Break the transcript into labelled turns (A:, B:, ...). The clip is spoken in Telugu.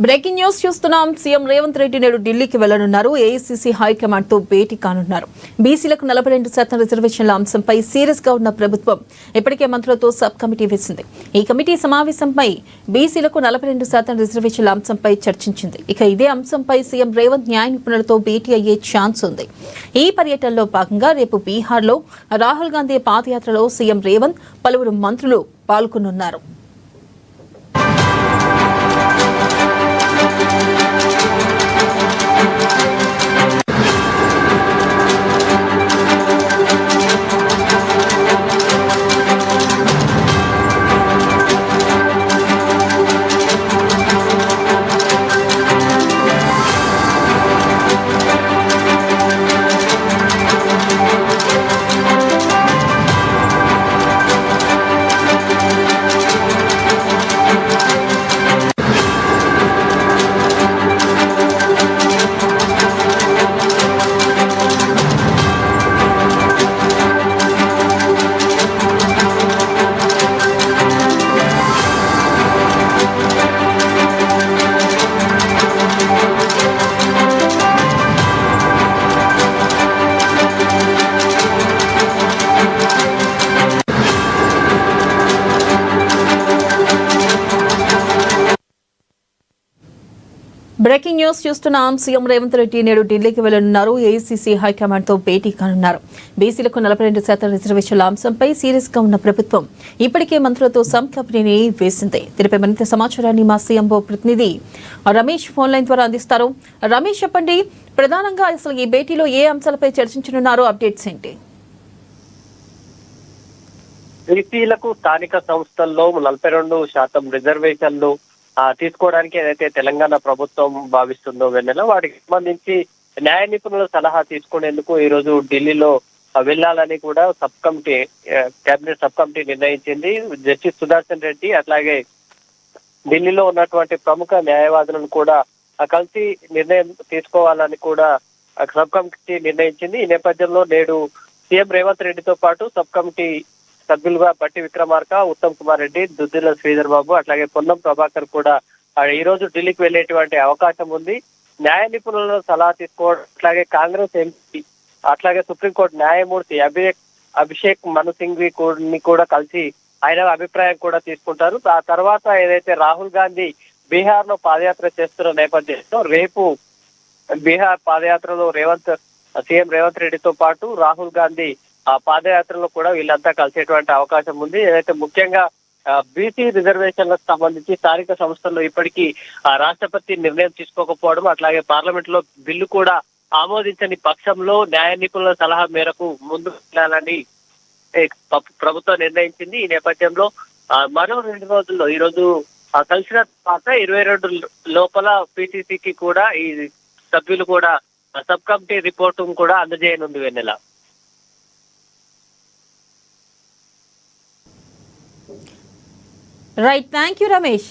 A: బ్రేకింగ్ న్యూస్ చూస్తున్నాం. సీఎం రేవంత్ రెడ్డి నేడు ఢిల్లీకి వెళ్లనున్నారు. ఏఐసీసీ హైకమాండ్ తో భేటీ కానున్నారు. బీసీలకు 42% రిజర్వేషన్ల అంశంపై సీరియస్ గా ఉన్న ప్రభుత్వం ఇప్పటికే మంత్రులతో సబ్ కమిటీ వేసింది. ఈ కమిటీ సమావేశంపై బీసీలకు 42% రిజర్వేషన్ల అంశంపై చర్చించింది. ఇక ఇదే అంశంపై సీఎం రేవంత్ న్యాయ నిపుణులతో భేటీ అయ్యే ఛాన్స్ ఉంది. ఈ పర్యటనలో భాగంగా రేపు బీహార్లో రాహుల్ గాంధీ పాదయాత్రలో సీఎం రేవంత్ పలువురు మంత్రులు పాల్గొనున్నారు. బ్రేకింగ్ న్యూస్ చూస్తున్నాం. సీఎం రేవంత్ రెడ్డి నేడు ఢిల్లీకి వెళ్లనున్నారు. ఏఐసీసీ హైకమాండ్ తో భేటీ కానున్నారు. బీసీలకు 42% రిజర్వేషన్ల అంశంపై సీరియస్ గా ఉన్న ప్రభుత్వం ఇప్పటికే మంత్రులతో సబ్ కమిటీని వేసింది. దీనిపై మరింత సమాచారాన్ని మా సీఎంఓ ప్రతినిధి రమేష్ ఫోన్ లైన్ ద్వారా అందిస్తారు. రమేష్, చెప్పండి, ప్రధానంగా అసలు ఈ భేటీలో ఏ అంశాలపై చర్చించనున్నారో అప్డేట్స్ ఏంటి?
B: బీసీలకు స్థానిక సంస్థల్లో 42% రిజర్వేషన్లు తీసుకోవడానికి ఏదైతే తెలంగాణ ప్రభుత్వం భావిస్తుందో వెన్నెల, వాటికి సంబంధించి న్యాయ నిపుణుల సలహా తీసుకునేందుకు ఈ రోజు ఢిల్లీలో వెళ్లాలని కూడా కేబినెట్ సబ్ కమిటీ నిర్ణయించింది. జస్టిస్ సుదర్శన్ రెడ్డి అట్లాగే ఢిల్లీలో ఉన్నటువంటి ప్రముఖ న్యాయవాదులను కూడా కలిసి నిర్ణయం తీసుకోవాలని కూడా సబ్ కమిటీ నిర్ణయించింది. ఈ నేపథ్యంలో నేడు సీఎం రేవంత్ రెడ్డితో పాటు సబ్ కమిటీ సభ్యులుగా బట్టి విక్రమార్క, ఉత్తమ్ కుమార్ రెడ్డి, దుద్దిల శ్రీధర్ బాబు అట్లాగే పొన్నం ప్రభాకర్ కూడా ఈ రోజు ఢిల్లీకి వెళ్లేటువంటి అవకాశం ఉంది. న్యాయ నిపుణులను సలహా తీసుకోవడం, అట్లాగే కాంగ్రెస్ ఎంపీ అట్లాగే సుప్రీంకోర్టు న్యాయమూర్తి అభిషేక్ మను సింఘ్వి కూడా కలిసి ఆయన అభిప్రాయం కూడా తీసుకుంటారు. ఆ తర్వాత ఏదైతే రాహుల్ గాంధీ బీహార్ లో పాదయాత్ర చేస్తున్న నేపథ్యంలో రేపు బీహార్ పాదయాత్రలో సీఎం రేవంత్ రెడ్డితో పాటు రాహుల్ గాంధీ పాదయాత్రలో కూడా వీళ్ళంతా కలిసేటువంటి అవకాశం ఉంది. ఏదైతే ముఖ్యంగా బీసీ రిజర్వేషన్లకు సంబంధించి స్థానిక సంస్థల్లో ఇప్పటికీ రాష్ట్రపతి నిర్ణయం తీసుకోకపోవడం, అట్లాగే పార్లమెంట్ లో బిల్లు కూడా ఆమోదించని పక్షంలో న్యాయ నిపుణుల సలహా మేరకు ముందుకు వెళ్ళాలని ప్రభుత్వం నిర్ణయించింది. ఈ నేపథ్యంలో మరో 2 రోజుల్లో ఈ రోజు కలిసిన తర్వాత 22 లోపల పిసిసికి కూడా ఈ సభ్యులు కూడా సబ్ కమిటీ రిపోర్టు కూడా అందజేయనుంది Vennela.
A: Right, thank you Ramesh.